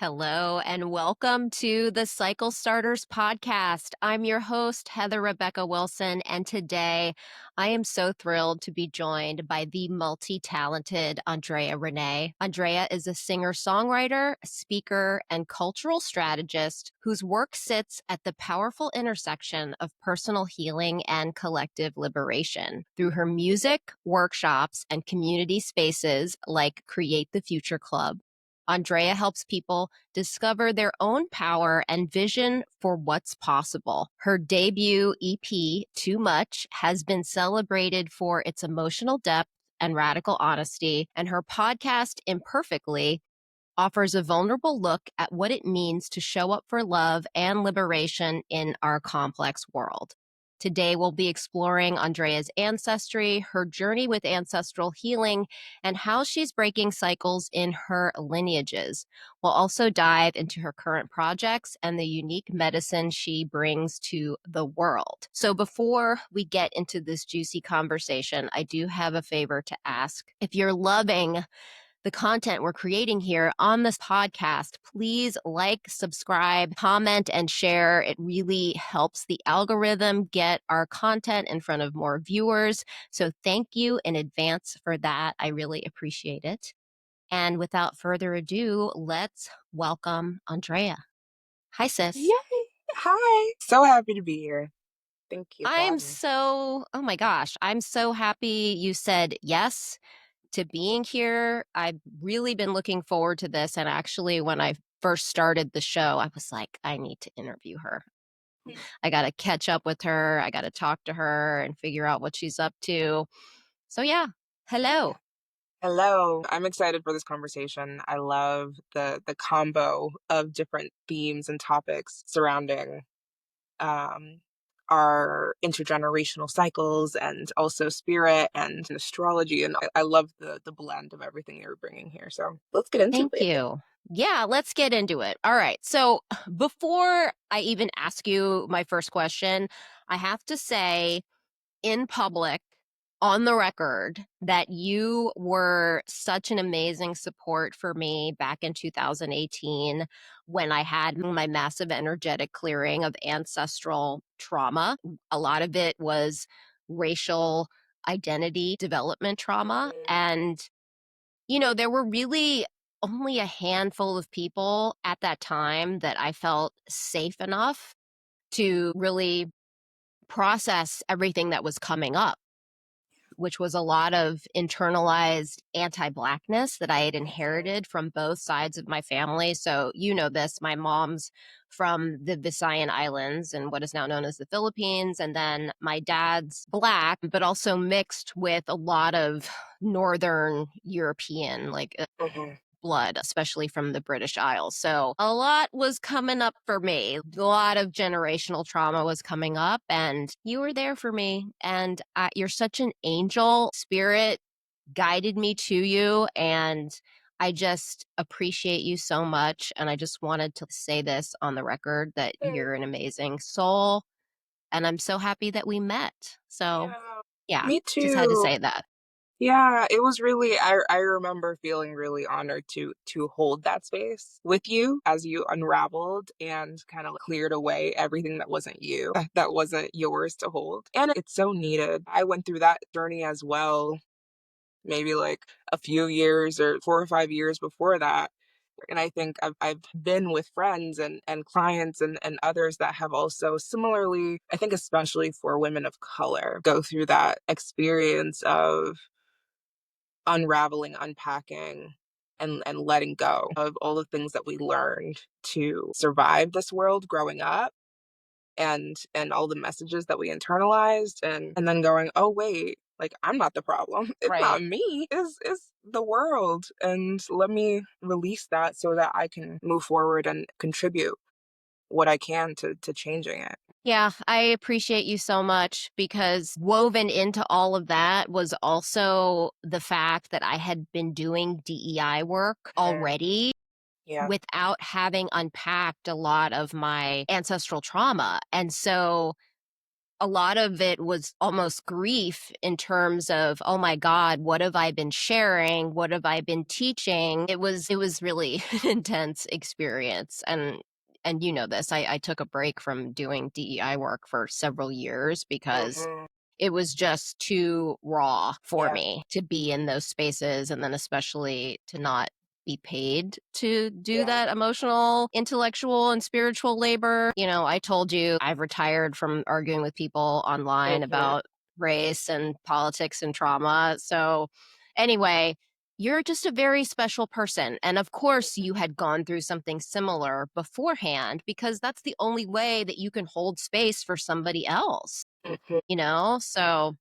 Hello and welcome to the Cycle Starters podcast. I'm your host, Heather Rebecca Wilson, and today I am so thrilled to be joined by the multi-talented Andrea Ranae. Andrea is a singer-songwriter, speaker, and cultural strategist whose work sits at the powerful intersection of personal healing and collective liberation. Through her music, workshops, and community spaces like Create the Future Club, Andrea helps people discover their own power and vision for what's possible. Her debut EP, Too Much, has been celebrated for its emotional depth and radical honesty, and her podcast, Imperfectly, offers a vulnerable look at what it means to show up for love and liberation in our complex world. Today, we'll be exploring Andrea's ancestry, her journey with ancestral healing, and how she's breaking cycles in her lineages. We'll also dive into her current projects and the unique medicine she brings to the world. So before we get into this juicy conversation, I do have a favor to ask. If you're loving the content we're creating here on this podcast, please like, subscribe, comment, and share. It really helps the algorithm get our content in front of more viewers. So thank you in advance for that. I really appreciate it. And without further ado, let's welcome Andrea. Hi, sis. Yay! Hi. So happy to be here. Thank you for having me. Oh my gosh, I'm so happy you said yes to being here. I've really been looking forward to this. And actually, when I first started the show, I was like, I need to interview her. I got to catch up with her. I got to talk to her and figure out what she's up to. So, yeah, Yeah. hello. Hello. I'm excited for this conversation. I love the combo of different themes and topics surrounding um our intergenerational cycles and also spirit and astrology. And I love the blend of everything you're bringing here. So let's get into Thank it. you. Yeah, let's get into it. All right. So, before I even ask you my first question, I have to say, in public, on the record, that you were such an amazing support for me back in 2018 when I had my massive energetic clearing of ancestral trauma. A lot of it was racial identity development trauma. And, there were really only a handful of people at that time that I felt safe enough to really process everything that was coming up, which was a lot of internalized anti-Blackness that I had inherited from both sides of my family. So, this, my mom's from the Visayan Islands and what is now known as the Philippines. And then my dad's Black, but also mixed with a lot of Northern European, like Mhm. blood, especially from the British Isles. So a lot was coming up for me. A lot of generational trauma was coming up, and you were there for me. And you're such an angel. Spirit guided me to you, and I just appreciate you so much. And I just wanted to say this on the record that you're an amazing soul. And I'm so happy that we met. So, Yeah. yeah, Me just had to too. say that. Yeah, it was really I remember feeling really honored to hold that space with you as you unraveled and kind of cleared away everything that wasn't you, that wasn't yours to hold. And it's so needed. I went through that journey as well, maybe like a few years or 4 or 5 years before that. And I think I've been with friends and clients and others that have also similarly, I think especially for women of color, go through that experience of unraveling, unpacking, and letting go of all the things that we learned to survive this world growing up and all the messages that we internalized and then going, oh wait, like I'm not the problem. It's Right. not me. It's the world. And let me release that so that I can move forward and contribute what I can to changing it. Yeah, I appreciate you so much because woven into all of that was also the fact that I had been doing DEI work Mhm. already Yeah. without having unpacked a lot of my ancestral trauma. And so a lot of it was almost grief in terms of, oh my God, what have I been sharing? What have I been teaching? It was really an intense experience. And you know this, I took a break from doing DEI work for several years because Hmm. it was just too raw for Yeah. me to be in those spaces, and then especially to not be paid to do Yeah. that emotional, intellectual, and spiritual labor. You know, I told you I've retired from arguing with people online Hmm. about race and politics and trauma. So, anyway, you're just a very special person. And of course, you had gone through something similar beforehand because that's the only way that you can hold space for somebody else, Hmm. you know? So,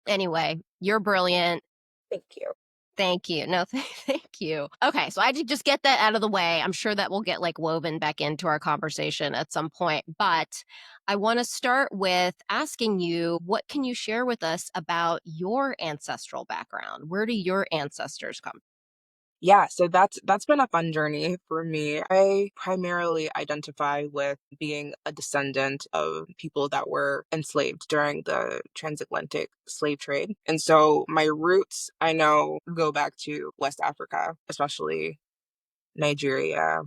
anyway, you're brilliant. Thank you. Thank you. No, thank you. Okay, so I did just get that out of the way. I'm sure that will get like woven back into our conversation at some point, but I want to start with asking you, what can you share with us about your ancestral background? Where do your ancestors come Yeah, so that's been a fun journey for me. I primarily identify with being a descendant of people that were enslaved during the transatlantic slave trade. And so my roots, I know, go back to West Africa, especially Nigeria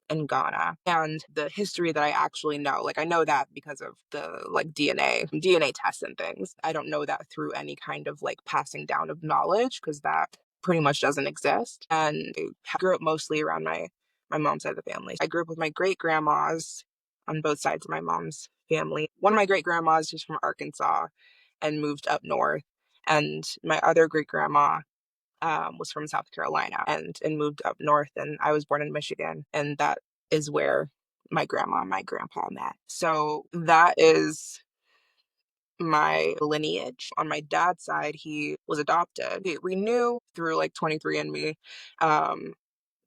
and Ghana. And the history that I actually know, like I know that because of the like DNA tests and things. I don't know that through any kind of like passing down of knowledge because that pretty much doesn't exist. And I grew up mostly around my mom's side of the family. I grew up with my great grandmas on both sides of my mom's family. One of my great grandmas was from Arkansas and moved up north. And my other great grandma was from South Carolina and moved up north. And I was born in Michigan, and that is where my grandma and my grandpa met. So that is my lineage. On my dad's side, he was adopted. We knew through like 23andMe, um,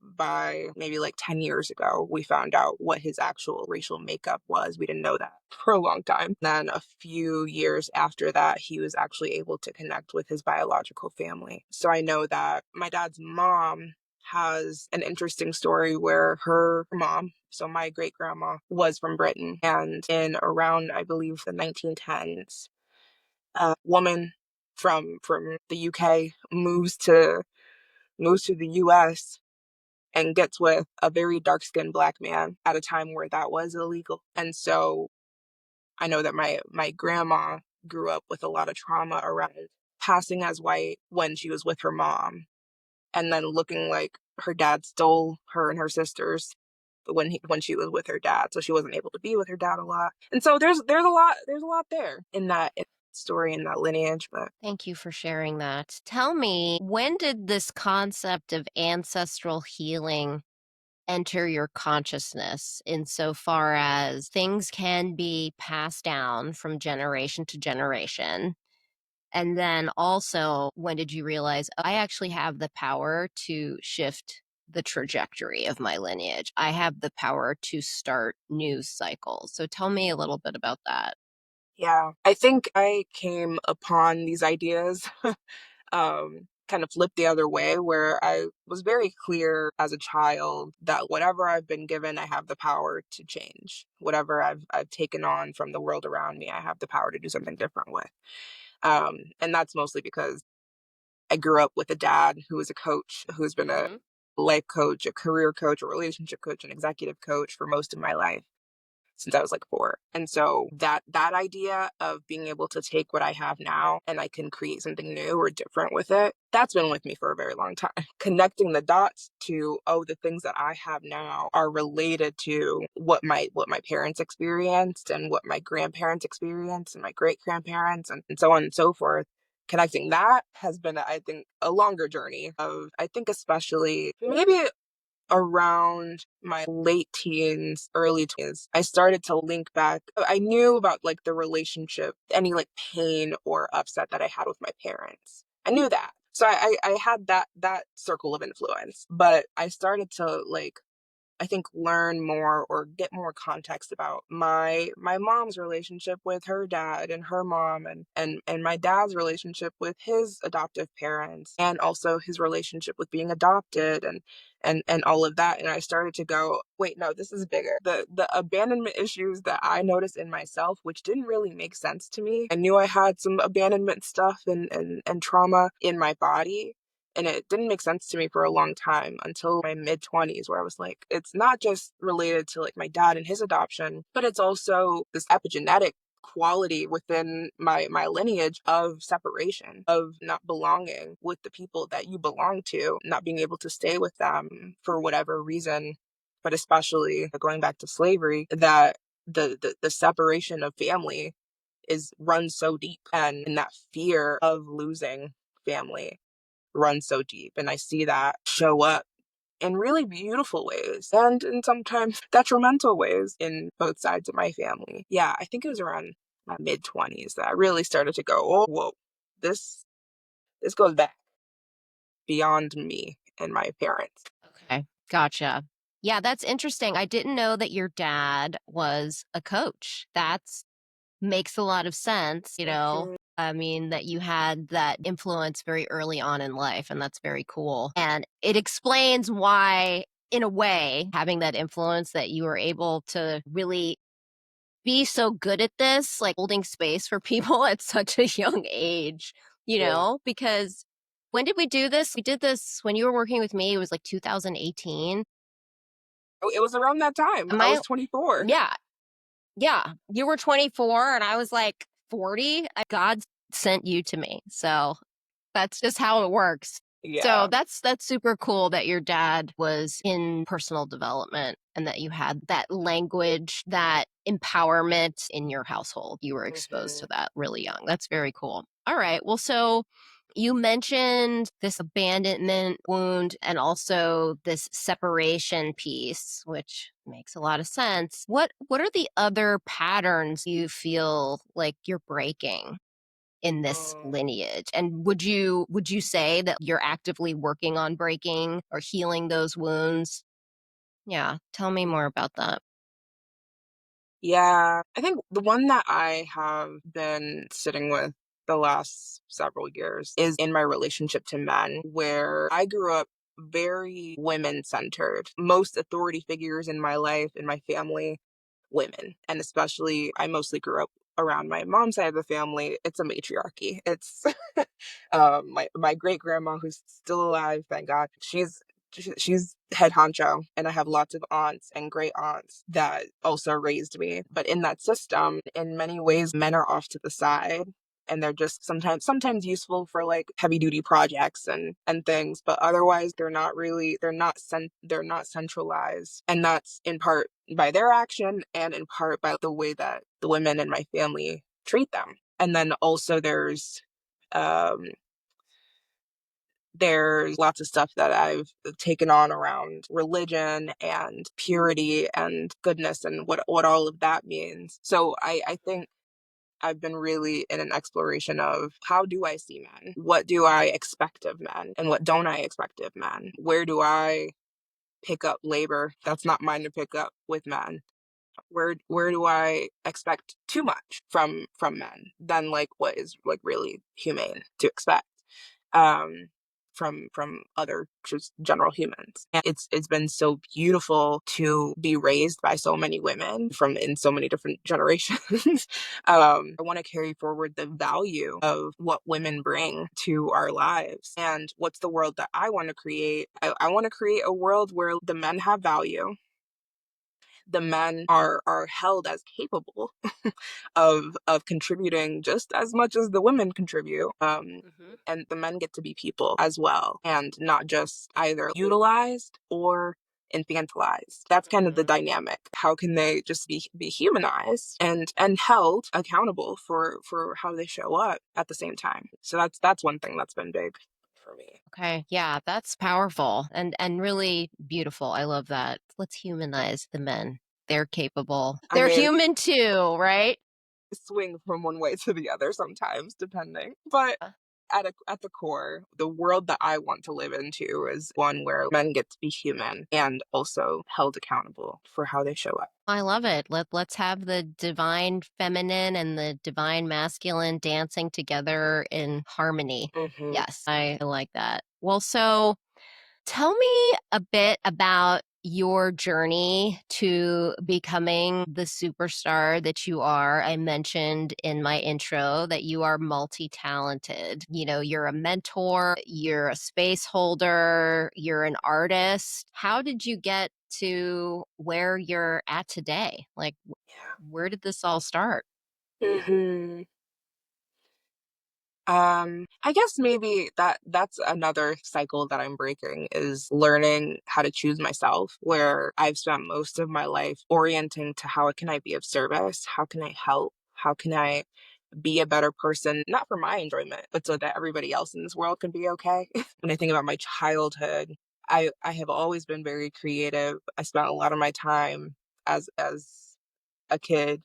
by maybe like 10 years ago, we found out what his actual racial makeup was. We didn't know that for a long time. Then a few years after that, he was actually able to connect with his biological family. So I know that my dad's mom has an interesting story where her mom, so my great grandma, was from Britain. And in around, I believe, the 1910s, a woman from the UK moves to the US and gets with a very dark skinned Black man at a time where that was illegal. And so I know that my grandma grew up with a lot of trauma around passing as white when she was with her mom, and then looking like her dad stole her and her sisters when she was with her dad. So she wasn't able to be with her dad a lot. And so there's a lot there in that story, in that lineage. But Thank you for sharing that. Tell me, when did this concept of ancestral healing enter your consciousness insofar as things can be passed down from generation to generation? And then also, when did you realize I actually have the power to shift the trajectory of my lineage? I have the power to start new cycles. So tell me a little bit about that. yeah, I think I came upon these ideas kind of flipped the other way, where I was very clear as a child that whatever I've been given, I have the power to change. Whatever I've taken on from the world around me, I have the power to do something different with. And that's mostly because I grew up with a dad who was a coach, who's been a Mhm. life coach, a career coach, a relationship coach, an executive coach for most of my life since I was like 4. And so that idea of being able to take what I have now and I can create something new or different with it, that's been with me for a very long time. Connecting the dots to, oh, the things that I have now are related to what my parents experienced and what my grandparents experienced and my great grandparents and so on and so forth. Connecting that has been, I think, a longer journey of, I think, especially maybe around my late teens, early teens, I started to link back. I knew about like the relationship, any like pain or upset that I had with my parents. I knew that. So I had that circle of influence. But I started to like I think learn more or get more context about my mom's relationship with her dad and her mom, and my dad's relationship with his adoptive parents, and also his relationship with being adopted, and all of that. And I started to go, wait, no, this is bigger. The abandonment issues that I noticed in myself, which didn't really make sense to me. I knew I had some abandonment stuff and trauma in my body. And it didn't make sense to me for a long time until my mid 20s, where I was like, it's not just related to like my dad and his adoption, but it's also this epigenetic quality within my lineage of separation, of not belonging with the people that you belong to, not being able to stay with them for whatever reason, but especially going back to slavery, that the separation of family is runs so deep, and that fear of losing family runs so deep. And I see that show up in really beautiful ways and in sometimes detrimental ways in both sides of my family. Yeah, I think it was around my mid 20s that I really started to go, oh, whoa, this this goes back beyond me and my parents. Okay, gotcha. Yeah, that's interesting. I didn't know that your dad was a coach. That's makes a lot of sense, you know. Mhm. I mean, that you had that influence very early on in life, and that's very cool. And it explains why, in a way, having that influence that you were able to really be so good at this, like holding space for people at such a young age, you Yeah. know, because when did we do this? We did this when you were working with me. It was like 2018. Oh, it was around that time. Am I was I? 24. Yeah. Yeah. You were 24 and I was like 40. God sent you to me. So that's just how it works. So Yeah. that's super cool that your dad was in personal development and that you had that language, that empowerment in your household. You were exposed Hmm. to that really young. That's very cool. All right. Well, so you mentioned this abandonment wound and also this separation piece, which makes a lot of sense. What are the other patterns you feel like you're breaking in this Um, lineage? And would you say that you're actively working on breaking or healing those wounds? Yeah, tell me more about that. Yeah, I think the one that I have been sitting with the last several years is in my relationship to men, where I grew up very women centered. Most authority figures in my life, in my family, women. And especially, I mostly grew up around my mom's side of the family. It's a matriarchy. It's my great grandma, who's still alive, thank God. She's head honcho, and I have lots of aunts and great aunts that also raised me. But in that system, in many ways, men are off to the side, and they're just sometimes useful for like heavy duty projects and things, but otherwise they're not centralized. And that's in part by their action and in part by the way that the women in my family treat them. And then also um there's lots of stuff that I've taken on around religion and purity and goodness and what all of that means. So I think I've been really in an exploration of how do I see men? What do I expect of men? And what don't I expect of men? Where do I pick up labor that's not mine to pick up with men? Where do I expect too much from men than like what is like really humane to expect from other just general humans. And it's been so beautiful to be raised by so many women from in so many different generations. I want to carry forward the value of what women bring to our lives. And what's the world that I want to create? I want to create a world where the men have value, the men are held as capable of contributing just as much as the women contribute. Hmm. And the men get to be people as well, and not just either utilized or infantilized. That's kind of the Hmm. dynamic. How can they just be humanized and held accountable for how they show up at the same time? So that's one thing that's been big for me. Okay, yeah, that's powerful and really beautiful. I love that. Let's humanize the men. They're capable. I They're mean, human too, right? swing from one way to the other sometimes, depending. But at the core, the world that I want to live into is one where men get to be human and also held accountable for how they show up. I love it. Let's have the divine feminine and the divine masculine dancing together in harmony. Hmm. Yes, I like that. Well, so tell me a bit about your journey to becoming the superstar that you are. I mentioned in my intro that you are multi-talented. You know, you're a mentor, you're a space holder, you're an artist. How did you get to where you're at today? Like, where did this all start? Hmm. I guess maybe that's another cycle that I'm breaking is learning how to choose myself, where I've spent most of my life orienting to how can I be of service? How can I help? How can I be a better person, not for my enjoyment, but so that everybody else in this world can be okay? When I think about my childhood, I have always been very creative. I spent a lot of my time as a kid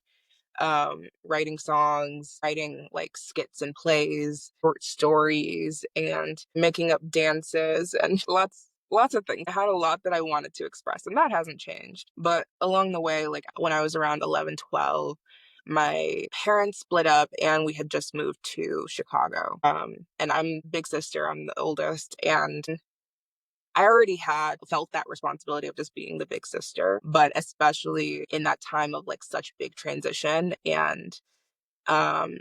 writing songs, writing like skits and plays, short stories, and making up dances and lots of things. I had a lot that I wanted to express, and that hasn't changed. But along the way, like when I was around 11, 12, my parents split up and we had just moved to Chicago. And I'm big sister, I'm the oldest, and I already had felt that responsibility of just being the big sister, but especially in that time of like such big transition and um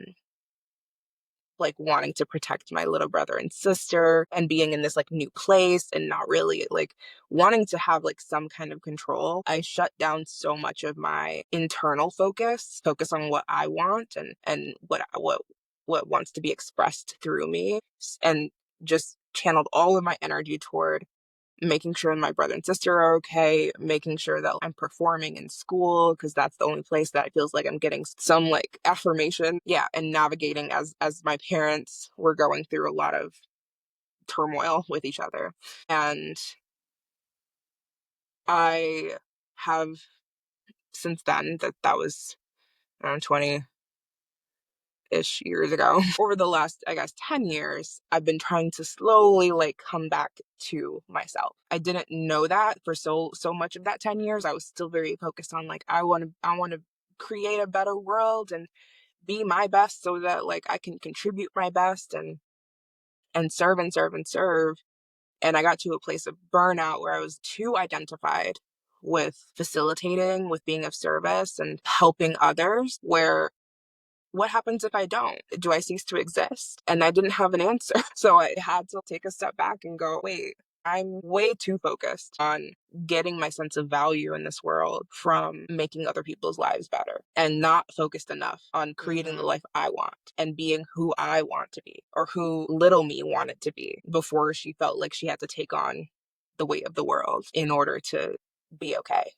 like wanting to protect my little brother and sister and being in this like new place and not really like wanting to have like some kind of control. I shut down so much of my internal focus on what I want and what wants to be expressed through me and just channeled all of my energy toward making sure my brother and sister are okay, making sure that I'm performing in school because that's the only place that it feels like I'm getting some like affirmation. Yeah, and navigating as my parents were going through a lot of turmoil with each other. And I have since then that was around 20 ish years ago. Over the last, I guess, 10 years, I've been trying to slowly like come back to myself. I didn't know that for so much of that 10 years. I was still very focused on like I want to create a better world and be my best so that like I can contribute my best and serve and serve and serve. And I got to a place of burnout where I was too identified with facilitating, with being of service and helping others, where what happens if I don't? Do I cease to exist? And I didn't have an answer. So I had to take a step back and go, wait, I'm way too focused on getting my sense of value in this world from making other people's lives better and not focused enough on creating the life I want and being who I want to be or who little me wanted to be before she felt like she had to take on the weight of the world in order to be okay.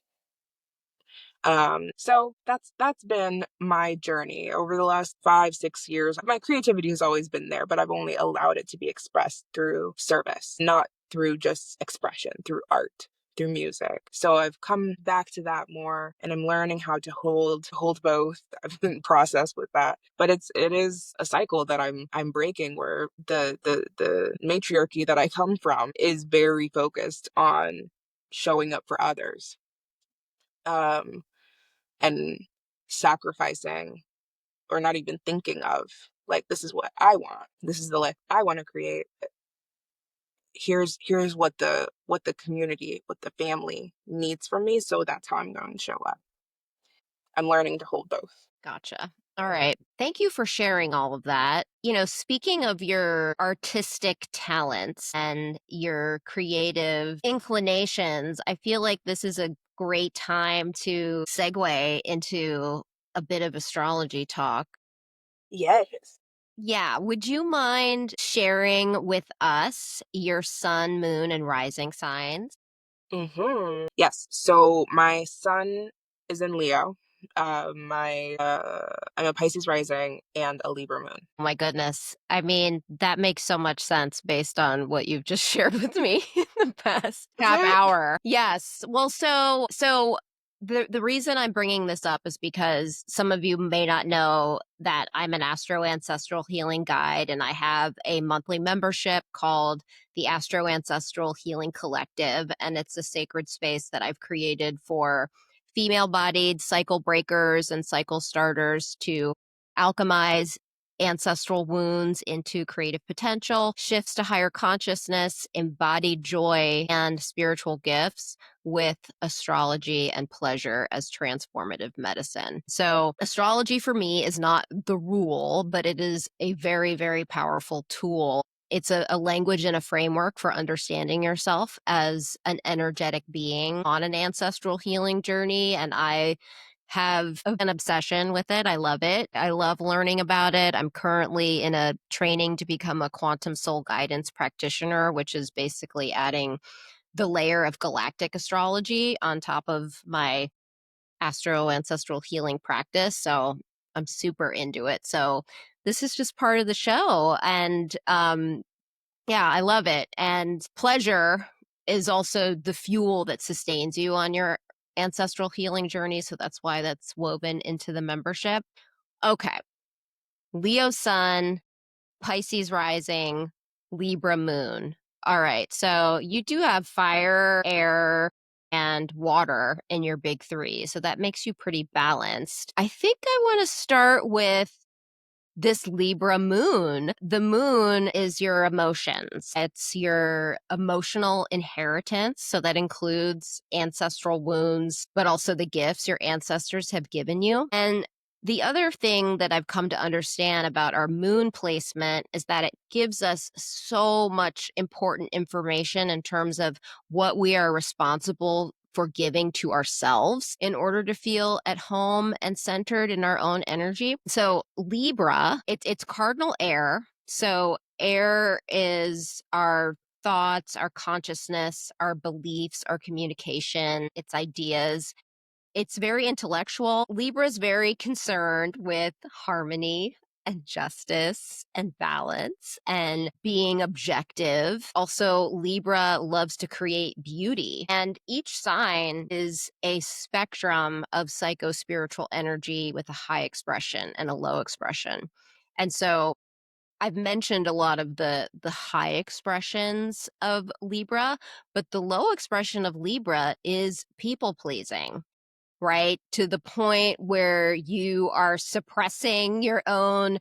So that's been my journey over the last 5, 6 years. My creativity has always been there, but I've only allowed it to be expressed through service, not through just expression, through art, through music. So I've come back to that more and I'm learning how to hold both. I've been processed with that. But it is a cycle that I'm breaking where the matriarchy that I come from is very focused on showing up for others. Um and sacrificing or not even thinking of like this is what I want. This is the life I want to create. Here's what the community, what the family needs from me, so that's how I'm going to show up. I'm learning to hold both. Gotcha. All right. Thank you for sharing all of that. You know, speaking of your artistic talents and your creative inclinations, I feel like this is a great time to segue into a bit of astrology talk. Yes. Yeah. Would you mind sharing with us your sun, moon, and rising signs? Yes. So my sun is in Leo. My I'm a Pisces rising and a Libra moon. Oh my goodness. I mean, that makes so much sense based on what you've just shared with me in the past Is half it? hour. Yes. Well, so The reason I'm bringing this up is because some of you may not know that I'm an Astro Ancestral Healing Guide, and I have a monthly membership called the Astro Ancestral Healing Collective, and it's a sacred space that I've created for female-bodied cycle breakers and cycle starters to alchemize ancestral wounds into creative potential, shifts to higher consciousness, embodied joy, and spiritual gifts with astrology and pleasure as transformative medicine. So, astrology for me is not the rule, but it is a very, very powerful tool. It's a language and a framework for understanding yourself as an energetic being on an ancestral healing journey. And I have an obsession with it. I love it. I love learning about it. I'm currently in a training to become a quantum soul guidance practitioner, which is basically adding the layer of galactic astrology on top of my astro ancestral healing practice. So I'm super into it. So this is just part of the show. And yeah, I love it. And pleasure is also the fuel that sustains you on your ancestral healing journey. So that's why that's woven into the membership. Okay. Leo sun, Pisces rising, Libra moon. All right. So you do have fire, air, and water in your big three. So that makes you pretty balanced. I think I want to start with this Libra moon. The moon is your emotions. It's your emotional inheritance. So that includes ancestral wounds, but also the gifts your ancestors have given you. And the other thing that I've come to understand about our moon placement is that it gives us so much important information in terms of what we are responsible for giving to ourselves in order to feel at home and centered in our own energy. So Libra, it's cardinal air. So air is our thoughts, our consciousness, our beliefs, our communication, its ideas. It's very intellectual. Libra is very concerned with harmony and justice and balance and being objective. Also, Libra loves to create beauty. And each sign is a spectrum of psycho-spiritual energy with a high expression and a low expression. And so I've mentioned a lot of the high expressions of Libra, but the low expression of Libra is people pleasing, right? To the point where you are suppressing your own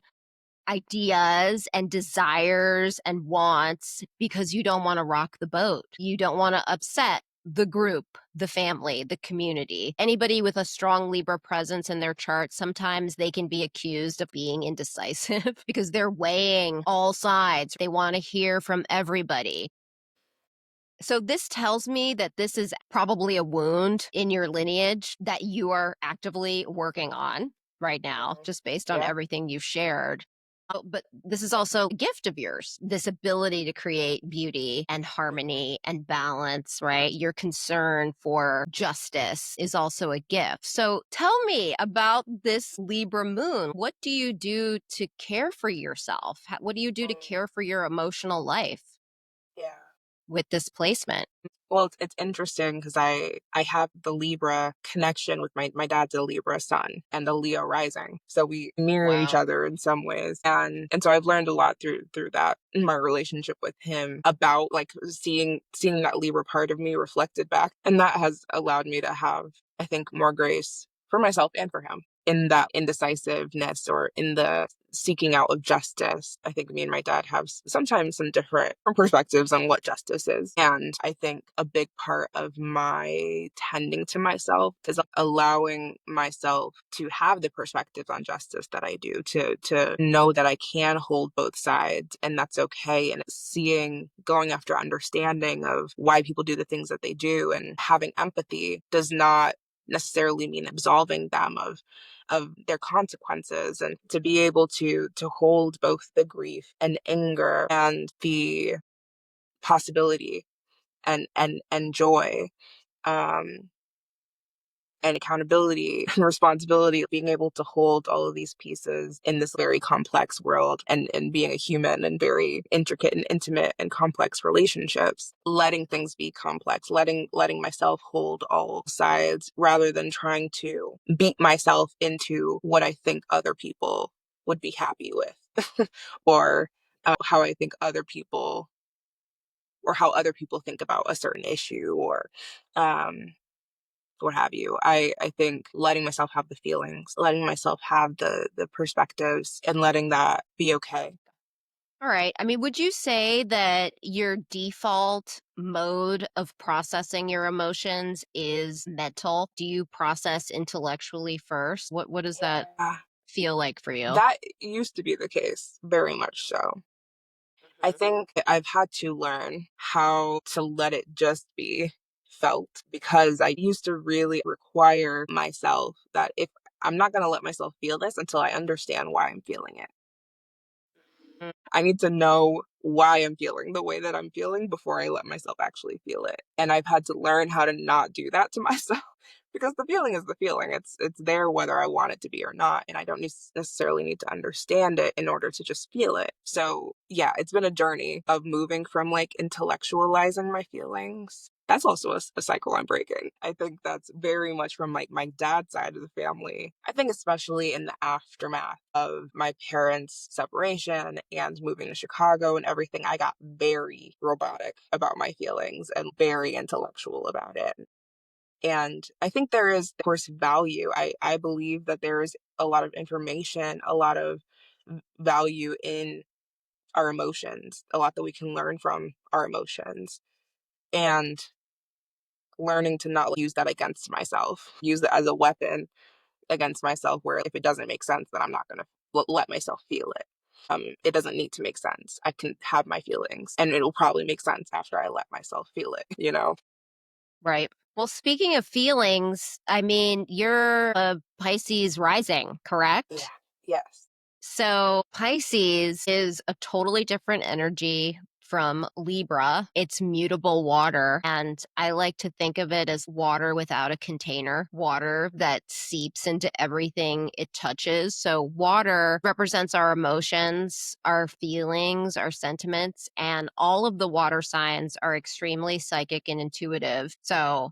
ideas and desires and wants because you don't want to rock the boat. You don't want to upset the group, the family, the community. Anybody with a strong Libra presence in their chart, sometimes they can be accused of being indecisive because they're weighing all sides. They want to hear from everybody. So this tells me that this is probably a wound in your lineage that you are actively working on right now, just based on Yeah. everything you've shared. But this is also a gift of yours, this ability to create beauty and harmony and balance, right? Your concern for justice is also a gift. So tell me about this Libra moon. What do you do to care for yourself? What do you do to care for your emotional life Yeah. with this placement? Well, it's interesting because I have the Libra connection with my dad's a Libra sun and a Leo rising. So we mirror each Wow. other in some ways. And so I've learned a lot through that in my relationship with him about like seeing that Libra part of me reflected back. And that has allowed me to have, I think, more grace for myself and for him in that indecisiveness or in the seeking out of justice. I think me and my dad have sometimes some different perspectives on what justice is. And I think a big part of my tending to myself is allowing myself to have the perspectives on justice that I do, to know that I can hold both sides and that's okay. And going after understanding of why people do the things that they do and having empathy does not necessarily mean absolving them of their consequences, and to be able to hold both the grief and anger and the possibility and joy, um and accountability and responsibility, being able to hold all of these pieces in this very complex world, and being a human and very intricate and intimate and complex relationships, letting things be complex, letting myself hold all sides rather than trying to beat myself into what I think other people would be happy with or how I think other people or how other people think about a certain issue or um, what have you. I think letting myself have the feelings, letting myself have the perspectives and letting that be okay. All right. I mean, would you say that your default mode of processing your emotions is mental? Do you process intellectually first? What does that Yeah. feel like for you? That used to be the case, very much so. I think I've had to learn how to let it just be felt because I used to really require myself that if I'm not going to let myself feel this until I understand why I'm feeling it. Mm. I need to know why I'm feeling the way that I'm feeling before I let myself actually feel it. And I've had to learn how to not do that to myself because the feeling is the feeling. It's there whether I want it to be or not, and I don't necessarily need to understand it in order to just feel it. So, yeah, it's been a journey of moving from like intellectualizing my feelings. That's also a cycle I'm breaking. I think that's very much from like my dad's side of the family. I think especially in the aftermath of my parents' separation and moving to Chicago and everything, I got very robotic about my feelings and very intellectual about it. And I think there is, of course, value. I believe that there is a lot of information, a lot of value in our emotions, a lot that we can learn from our emotions. And learning to not use that against myself, use it as a weapon against myself, where if it doesn't make sense, then I'm not going to let myself feel it. It doesn't need to make sense. I can have my feelings and it'll probably make sense after I let myself feel it, you know? Right. Well, speaking of feelings, I mean, you're a Pisces rising, Yeah. correct? Yes. So Pisces is a totally different energy from Libra. It's mutable water. And I like to think of it as water without a container, water that seeps into everything it touches. So water represents our emotions, our feelings, our sentiments, and all of the water signs are extremely psychic and intuitive. So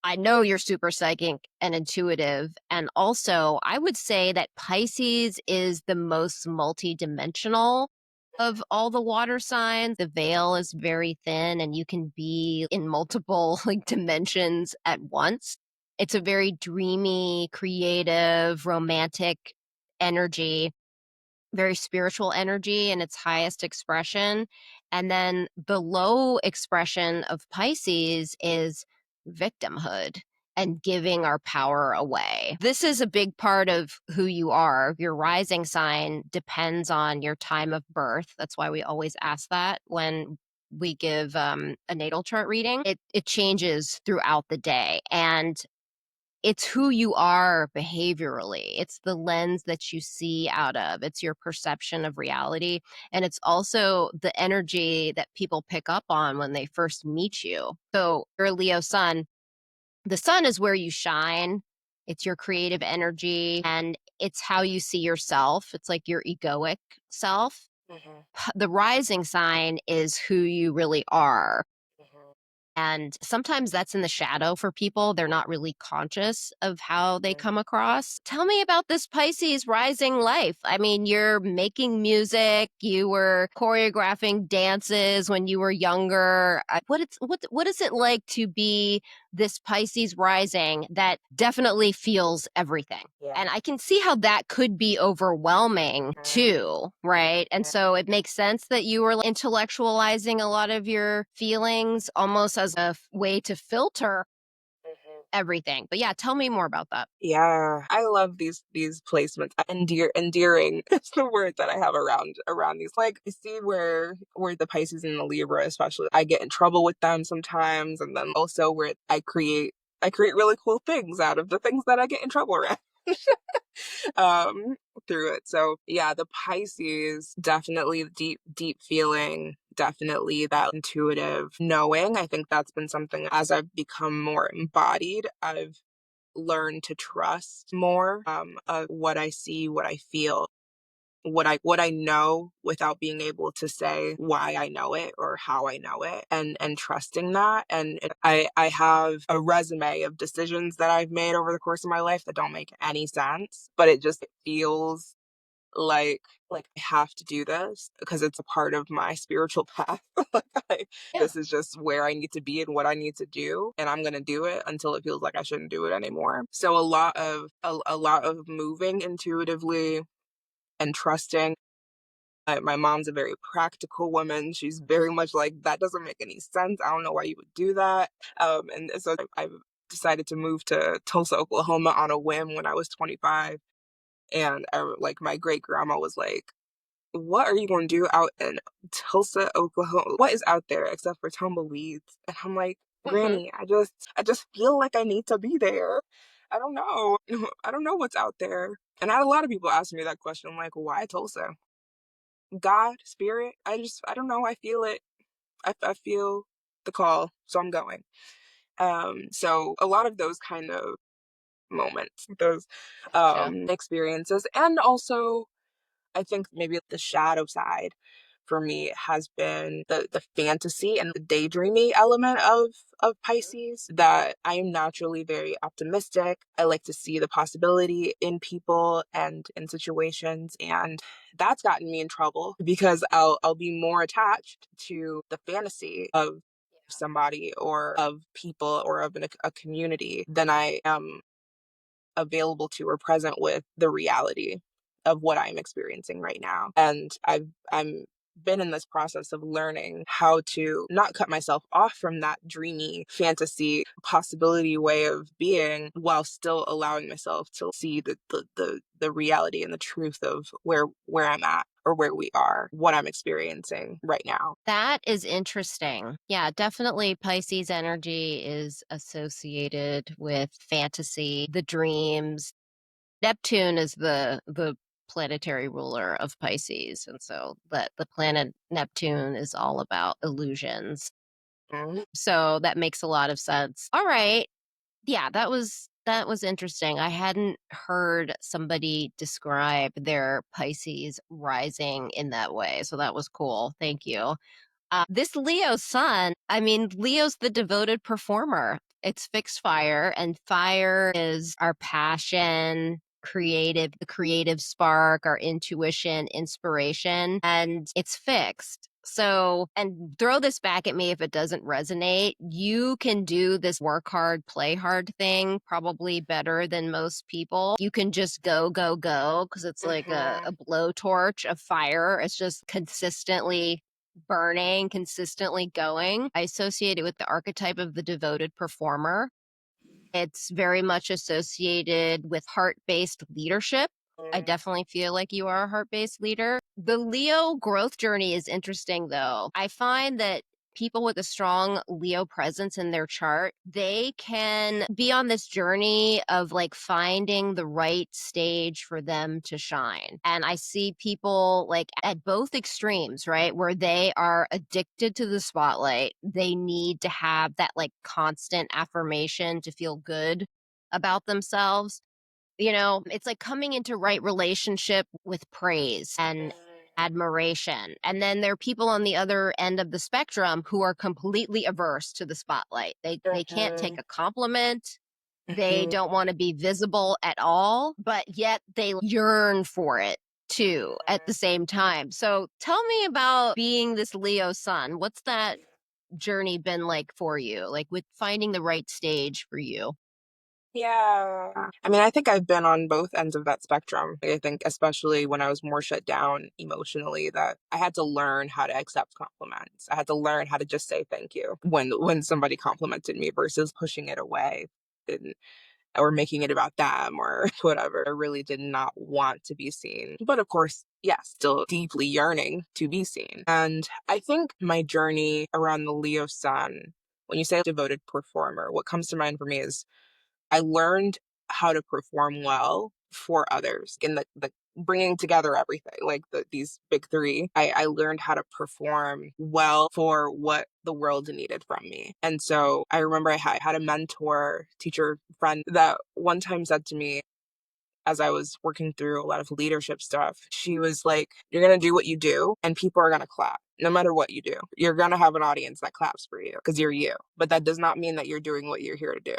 I know you're super psychic and intuitive. And also, I would say that Pisces is the most multidimensional of all the water signs. The veil is very thin and you can be in multiple like dimensions at once. It's a very dreamy, creative, romantic energy, very spiritual energy in its highest expression. And then the low expression of Pisces is victimhood and giving our power away. This is a big part of who you are. Your rising sign depends on your time of birth. That's why we always ask that when we give a natal chart reading. It changes throughout the day. And it's who you are behaviorally. It's the lens that you see out of. It's your perception of reality. And it's also the energy that people pick up on when they first meet you. So, you're a Leo sun. The sun is where you shine. It's your creative energy and it's how you see yourself. It's like your egoic self. Hmm. The rising sign is who you really are. Hmm. And sometimes that's in the shadow for people. They're not really conscious of how they come across. Tell me about this Pisces rising life. I mean, you're making music, you were choreographing dances when you were younger. What is it like to be this Pisces rising that definitely feels everything? Yeah. And I can see how that could be overwhelming too, right? And so it makes sense that you were intellectualizing a lot of your feelings almost as a way to filter Mhm. everything. But yeah, tell me more about that. Yeah, I love these placements. Endearing is the word that I have around these. Like I see where the Pisces and the Libra, especially, I get in trouble with them sometimes, and then also where I create really cool things out of the things that I get in trouble around. um Through it. So yeah, the Pisces, definitely deep feeling, definitely that intuitive knowing. I think that's been something as I've become more embodied, I've learn to trust more of what I see, what I feel, what I know without being able to say why I know it or how I know it, and trusting that. And I have a resume of decisions that I've made over the course of my life that don't make any sense, but it just feels like I have to do this because it's a part of my spiritual path. like Yeah. this is just where I need to be and what I need to do, and I'm gonna do it until it feels like I shouldn't do it anymore. So a lot of moving intuitively and trusting. My mom's a very practical woman. She's very much like, that doesn't make any sense. I don't know why you would do that. And so I've decided to move to Tulsa, Oklahoma on a whim when I was 25. And like my great grandma was like, what are you going to do out in Tulsa, Oklahoma? What is out there except for tumbleweeds? And I'm like, Hmm. Granny, I just feel like I need to be there. I don't know. I don't know what's out there. And I had a lot of people ask me that question. I'm like, why Tulsa? God, spirit. I don't know. I feel it. I feel the call. So I'm going. So a lot of those kind of moments, those Gotcha. experiences, and also I think maybe the shadow side for me has been the fantasy and the daydreamy element of Pisces, that I am naturally very optimistic. I like to see the possibility in people and in situations, and that's gotten me in trouble because I'll be more attached to the fantasy of somebody or of people or of a community than I am available to or present with the reality of what I'm experiencing right now. And I'm been in this process of learning how to not cut myself off from that dreamy fantasy possibility way of being while still allowing myself to see the reality and the truth of where I'm at or where we are, what I'm experiencing right now. That is interesting. Yeah, definitely Pisces energy is associated with fantasy, the dreams. Neptune is the planetary ruler of Pisces, and so the planet Neptune is all about illusions. Mhm. So that makes a lot of sense. All right. Yeah, that was interesting. I hadn't heard somebody describe their Pisces rising in that way, so that was cool. Thank you. This Leo sun, I mean, Leo's the devoted performer. It's fixed fire, and fire is our passion, the creative spark, our intuition, inspiration, and it's fixed. So, and throw this back at me if it doesn't resonate. You can do this work hard, play hard thing probably better than most people. You can just go, go, go because it's like a Mhm. blowtorch of fire. It's just consistently burning, consistently going. I associate it with the archetype of the devoted performer. It's very much associated with heart based leadership. I Mhm. definitely feel like you are a heart based leader. The Leo growth journey is interesting, though. I find that people with a strong Leo presence in their chart, they can be on this journey of like finding the right stage for them to shine. And I see people like at both extremes, right? Where they are addicted to the spotlight. They need to have that like constant affirmation to feel good about themselves. It's like coming into right relationship with praise and admiration. And then there are people on the other end of the spectrum who are completely averse to the spotlight. They can't take Mhm. a compliment. They Mhm. don't want to be visible at all, but yet they yearn for it too at the same time. So tell me about being this Leo sun. What's that journey been like for you? Like with finding the right stage for you? Yeah. I mean, I think I've been on both ends of that spectrum. I think, especially when I was more shut down emotionally, that I had to learn how to accept compliments. I had to learn how to just say thank you when somebody complimented me versus pushing it away and, or making it about them or whatever. I really did not want to be seen. But of course, yes, still deeply yearning to be seen. And I think my journey around the Leo sun, when you say devoted performer, what comes to mind for me is I learned how to perform well for others in the bringing together everything, like these big three. I learned how to perform well for what the world needed from me. And so I remember I had a mentor, teacher, friend that one time said to me, as I was working through a lot of leadership stuff, she was like, "You're going to do what you do, and people are going to clap. No matter what you do, you're going to have an audience that claps for you because you're you. But that does not mean that you're doing what you're here to do."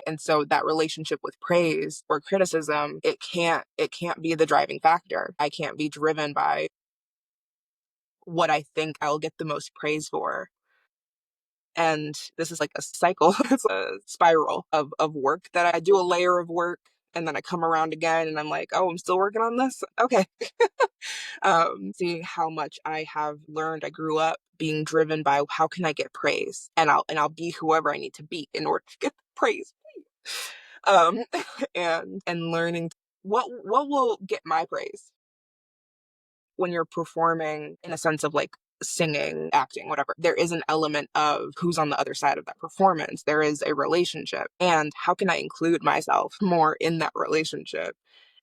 And so that relationship with praise or criticism, it can't be the driving factor. I can't be driven by what I think I'll get the most praise for. And this is like a cycle. It's a spiral of work that I do, a layer of work, and then I come around again and I'm like, oh, I'm still working on this. Okay. See how much I have learned. I grew up being driven by how can I get praise, and I'll be whoever I need to be in order to get praise. Um, and learning what will get my praise when you're performing in a sense of like singing, acting, whatever. There is an element of who's on the other side of that performance. There is a relationship. And how can I include myself more in that relationship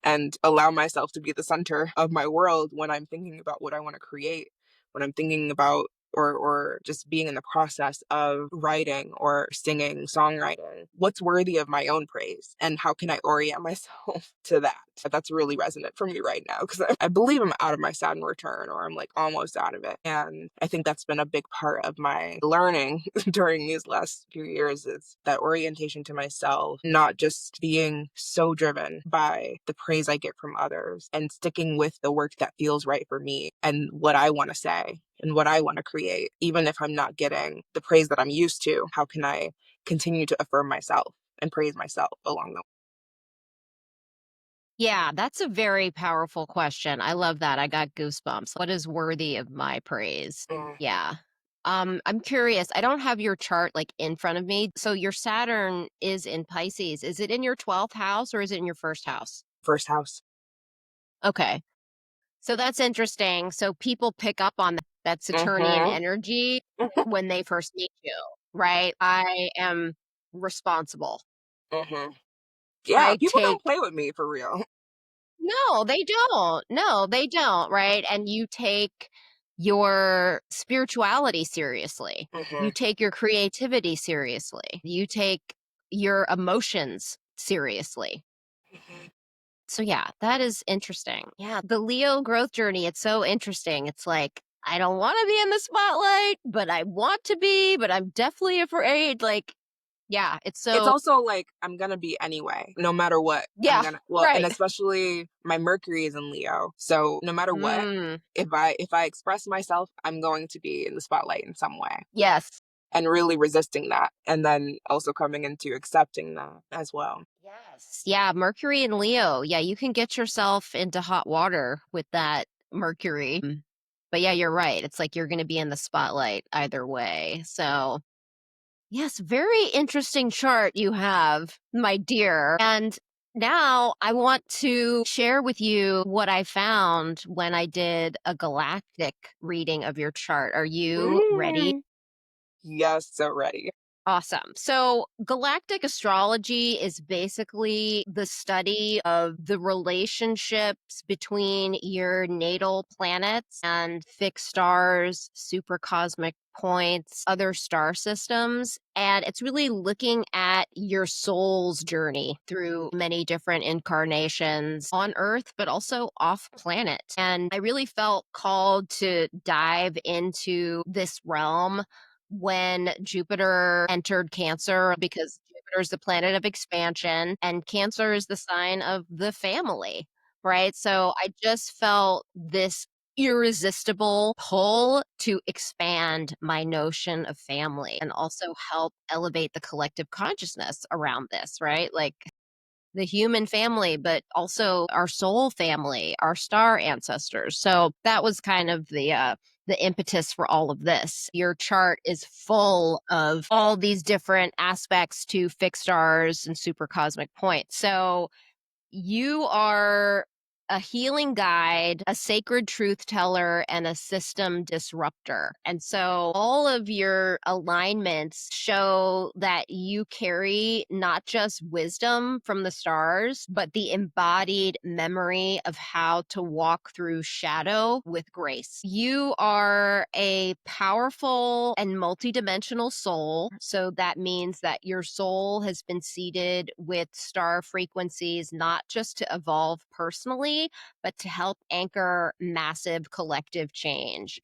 and allow myself to be the center of my world when I'm thinking about what I want to create, when I'm thinking about or just being in the process of writing or singing, songwriting, what's worthy of my own praise and how can I orient myself to that? That's really resonant for me right now because I believe I'm out of my Saturn return or I'm like almost out of it. And I think that's been a big part of my learning during these last few years is that orientation to myself, not just being so driven by the praise I get from others and sticking with the work that feels right for me and what I want to say and what I want to create, even if I'm not getting the praise that I'm used to. How can I continue to affirm myself and praise myself along the Yeah, that's a very powerful question. I love that. I got goosebumps. What is worthy of my praise? way? Yeah. I'm curious. I don't have your chart like in front of me. So your Saturn is in Pisces. Is it in your 12th house or is it in your first house? First house. Okay. So that's interesting. So people pick up on that. That's Saturnian Mm-hmm. energy when they first meet you, right? I am responsible. Mm-hmm. Yeah, I people don't take play with me for real. No, they don't. No, they don't, right? And you take your spirituality seriously. Mm-hmm. You take your creativity seriously. You take your emotions seriously. Mm-hmm. So yeah, that is interesting. Yeah, the Leo growth journey, it's so interesting. It's like I don't want to be in the spotlight, but I want to be, but I'm definitely afraid. Like, yeah, it's It's so also like I'm gonna be anyway, no matter what. I'm yeah, gonna well, and right. especially my Mercury is in Leo, so no matter what, Mm, if I express myself, I'm going to be in the spotlight in some way, yes. and really resisting that, and then also coming into accepting that as well. Yes. Yeah, Mercury and Leo. Yeah, you can get yourself into hot water with that Mercury. But yeah, you're right. It's like you're going to be in the spotlight either way. So, yes, very interesting chart you have, my dear. And now I want to share with you what I found when I did a galactic reading of your chart. Are you ready? Mm. Yes, so ready. Awesome. So, galactic astrology is basically the study of the relationships between your natal planets and fixed stars, supercosmic points, other star systems. And it's really looking at your soul's journey through many different incarnations on Earth, but also off planet. And I really felt called to dive into this realm when Jupiter entered Cancer because Jupiter is the planet of expansion and Cancer is the sign of the family, right? So I just felt this irresistible pull to expand my notion of family and also help elevate the collective consciousness around this, right? Like the human family, but also our soul family, our star ancestors. So that was kind of the impetus for all of this. Your chart is full of all these different aspects to fixed stars and super cosmic points. So you are a healing guide, a sacred truth teller, and a system disruptor. And so all of your alignments show that you carry not just wisdom from the stars, but the embodied memory of how to walk through shadow with grace. You are a powerful and multidimensional soul. So that means that your soul has been seeded with star frequencies, not just to evolve personally, but to help anchor massive collective change.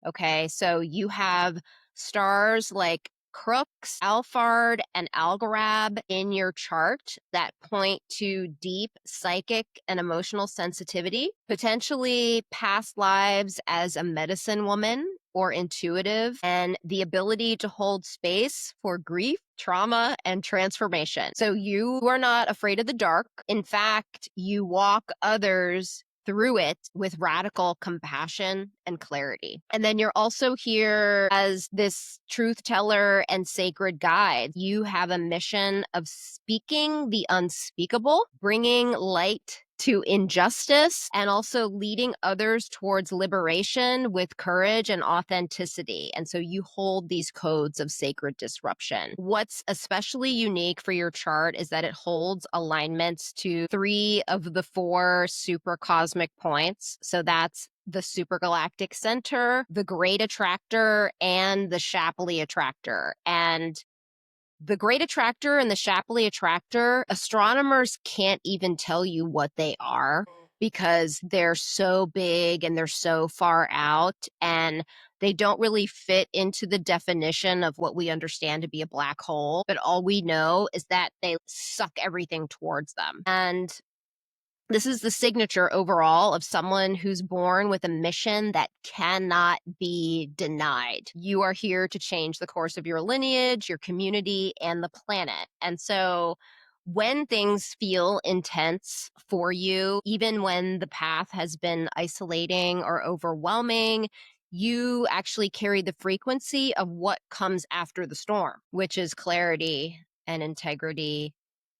Okay, so you have stars like Crux, Alphard, and Algorab in your chart that point to deep psychic and emotional sensitivity, potentially past lives as a medicine woman or intuitive, and the ability to hold space for grief, trauma, and transformation. So you are not afraid of the dark. In fact, you walk others through it with radical compassion and clarity. And then you're also here as this truth teller and sacred guide. You have a mission of speaking the unspeakable, bringing light to injustice, and also leading others towards liberation with courage and authenticity. And so you hold these codes of sacred disruption. What's especially unique for your chart is that it holds alignments to 3 of the 4 super cosmic points. So that's the supergalactic center, the great attractor, and the Shapley attractor. And the great attractor and the Shapley attractor, astronomers can't even tell you what they are because they're so big and they're so far out, and they don't really fit into the definition of what we understand to be a black hole. But all we know is that they suck everything towards them. And this is the signature overall of someone who's born with a mission that cannot be denied. You are here to change the course of your lineage, your community, and the planet. And so when things feel intense for you, even when the path has been isolating or overwhelming, you actually carry the frequency of what comes after the storm, which is clarity and integrity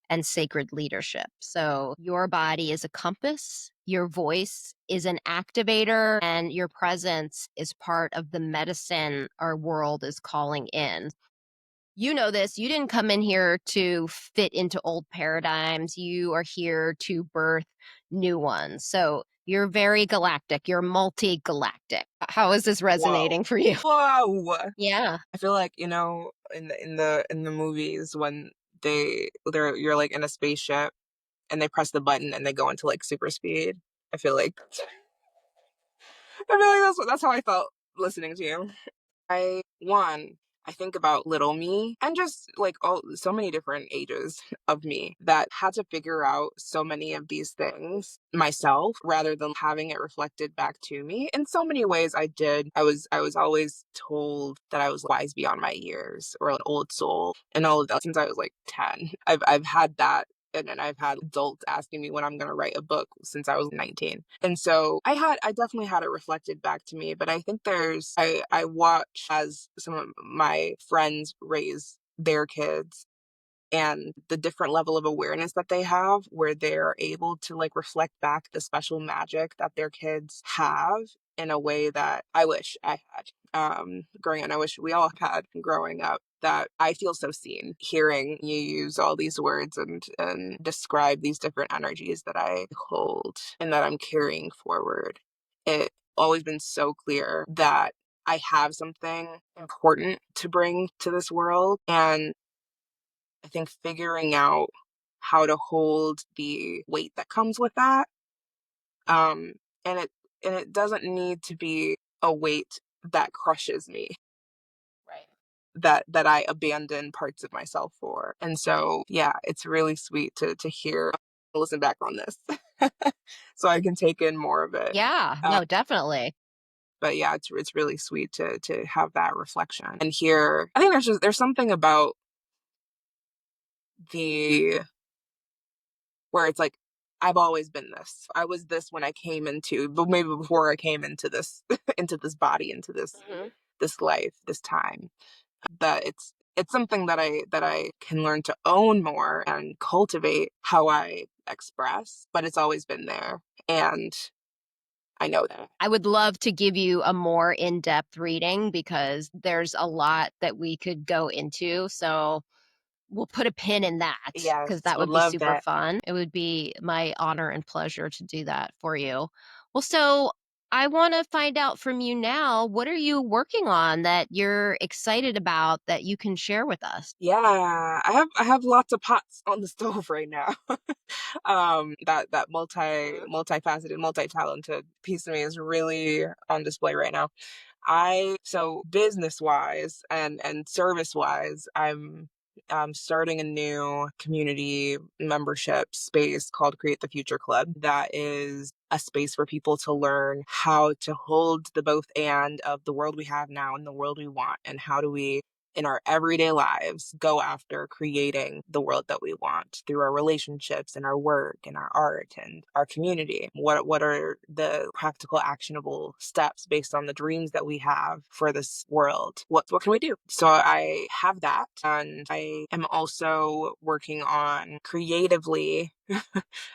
and sacred leadership. So your body is a compass, your voice is an activator, and your presence is part of the medicine our world is calling in. You know this. You didn't come in here to fit into old paradigms. You are here to birth new ones. So you're very galactic. You're multi-galactic. How is this Whoa. resonating for you? Whoa. Yeah. I feel like, in the movies when you're like in a spaceship and they press the button and they go into like super speed. I feel like that's how I felt listening to you. I think about little me and just like so many different ages of me that had to figure out so many of these things myself rather than having it reflected back to me. In so many ways I did. I was always told that I was wise beyond my years or an old soul and all of that since I was like 10. I've had that, and I've had adults asking me when I'm going to write a book since I was 19. And so I definitely had it reflected back to me, but I think I watch as some of my friends raise their kids and the different level of awareness that they have where they're able to like reflect back the special magic that their kids have in a way that I wish I had growing up. And I wish we all had growing up, that I feel so seen hearing you use all these words and describe these different energies that I hold and that I'm carrying forward. It always been so clear that I have something important to bring to this world, and I think figuring out how to hold the weight that comes with that, um, and it doesn't need to be a weight that crushes me, Right. that I abandon parts of myself for. And so, yeah, it's really sweet to hear, listen back on this, so I can take in more of it. Yeah. Uh, No, definitely. but yeah, it's really sweet to have that reflection and hear. I think there's something about the where it's like, I've always been this. I was this when I came into, but maybe before I came into this, into this body, into this life, this time. That it's something that I can learn to own more and cultivate how I express, but it's always been there. And I know that. I would love to give you a more in-depth reading because there's a lot that we could go into. So we'll put a pin in that because Yes, that would would be love super that. fun. It would be my honor and pleasure to do that for you. Well, so I want to find out from you now, what are you working on that you're excited about that you can share with us? Yeah, I have lots of pots on the stove right now. That multifaceted, multi-talented piece of me is really on display right now. So business wise and service wise, I'm starting a new community membership space called Create the Future Club. That is a space for people to learn how to hold the both and of the world we have now and the world we want, and how do we in our everyday lives go after creating the world that we want through our relationships and our work and our art and our community. What are the practical actionable steps based on the dreams that we have for this world? What can we do? So I have that, and I am also working on creatively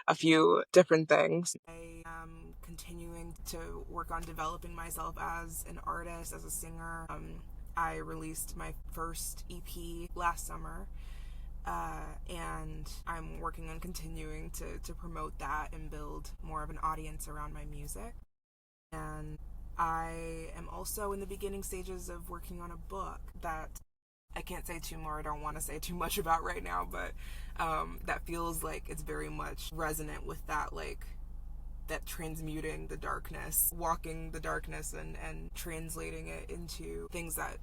a few different things. I am continuing to work on developing myself as an artist, as a singer. I released my first EP last summer, and I'm working on continuing to promote that and build more of an audience around my music. And I am also in the beginning stages of working on a book that I can't say too more. I don't want to say too much about right now, but that feels like it's very much resonant with that, like that transmuting the darkness, walking the darkness and translating it into things that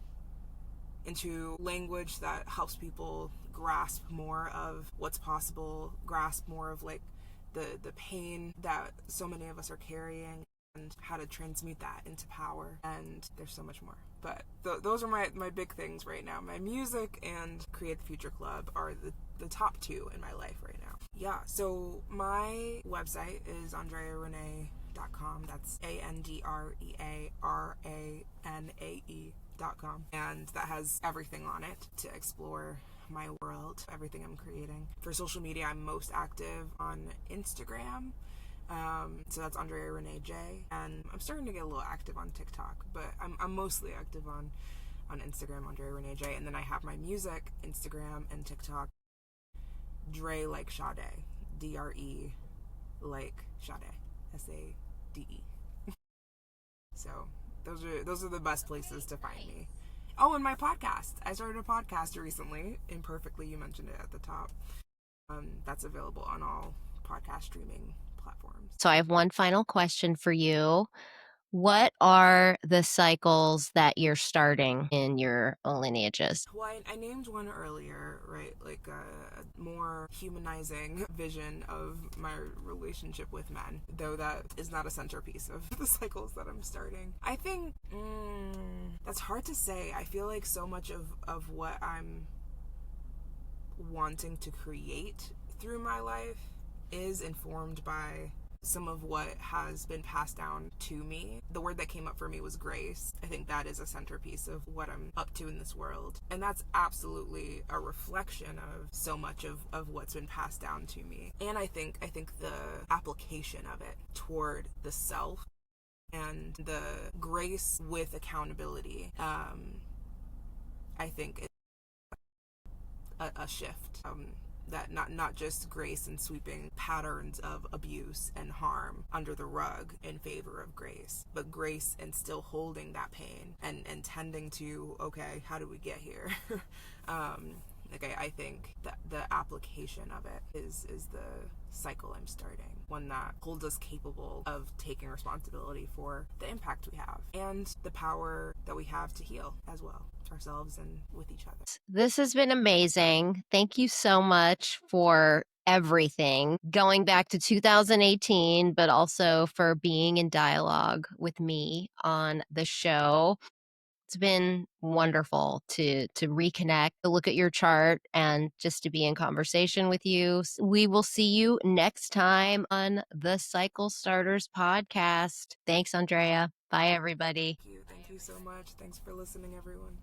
into language that helps people grasp more of what's possible, grasp more of like the pain that so many of us are carrying, and how to transmute that into power. And there's so much more. But those are my big things right now. My music and Create the Future Club are the top two in my life right now. Yeah, so my website is andrearanae.com. That's AndreaRanae.com. And that has everything on it to explore my world, everything I'm creating. For social media, I'm most active on Instagram. So that's Andrea Ranae J, and I'm starting to get a little active on TikTok, but I'm mostly active on Instagram, Andrea Ranae J, and then I have my music, Instagram and TikTok, Dre like Sade, DRE like Sade, SADE. So those are the best places to find me. Oh, and my podcast. I started a podcast recently, Imperfectly. You mentioned it at the top. That's available on all podcast streaming platforms. So I have one final question for you. What are the cycles that you're starting in your own lineages? Well, I named one earlier, right? Like a more humanizing vision of my relationship with men, though that is not a centerpiece of the cycles that I'm starting. I think that's hard to say. I feel like so much of what I'm wanting to create through my life is informed by some of what has been passed down to me. The word that came up for me was grace. I think that is a centerpiece of what I'm up to in this world. And that's absolutely a reflection of so much of what's been passed down to me. And I think the application of it toward the self and the grace with accountability, I think is a shift. That not just grace and sweeping patterns of abuse and harm under the rug in favor of grace, but grace and still holding that pain and tending to, okay, how do we get here? I think that the application of it is the cycle I'm starting, one that holds us capable of taking responsibility for the impact we have and the power that we have to heal as well, ourselves and with each other. This has been amazing. Thank you so much for everything, going back to 2018, but also for being in dialogue with me on the show. It's been wonderful to reconnect, to look at your chart, and just to be in conversation with you. We will see you next time on the Cycle Starters podcast. Thanks, Andrea. Bye, everybody. Thank you so much. Thanks for listening, everyone.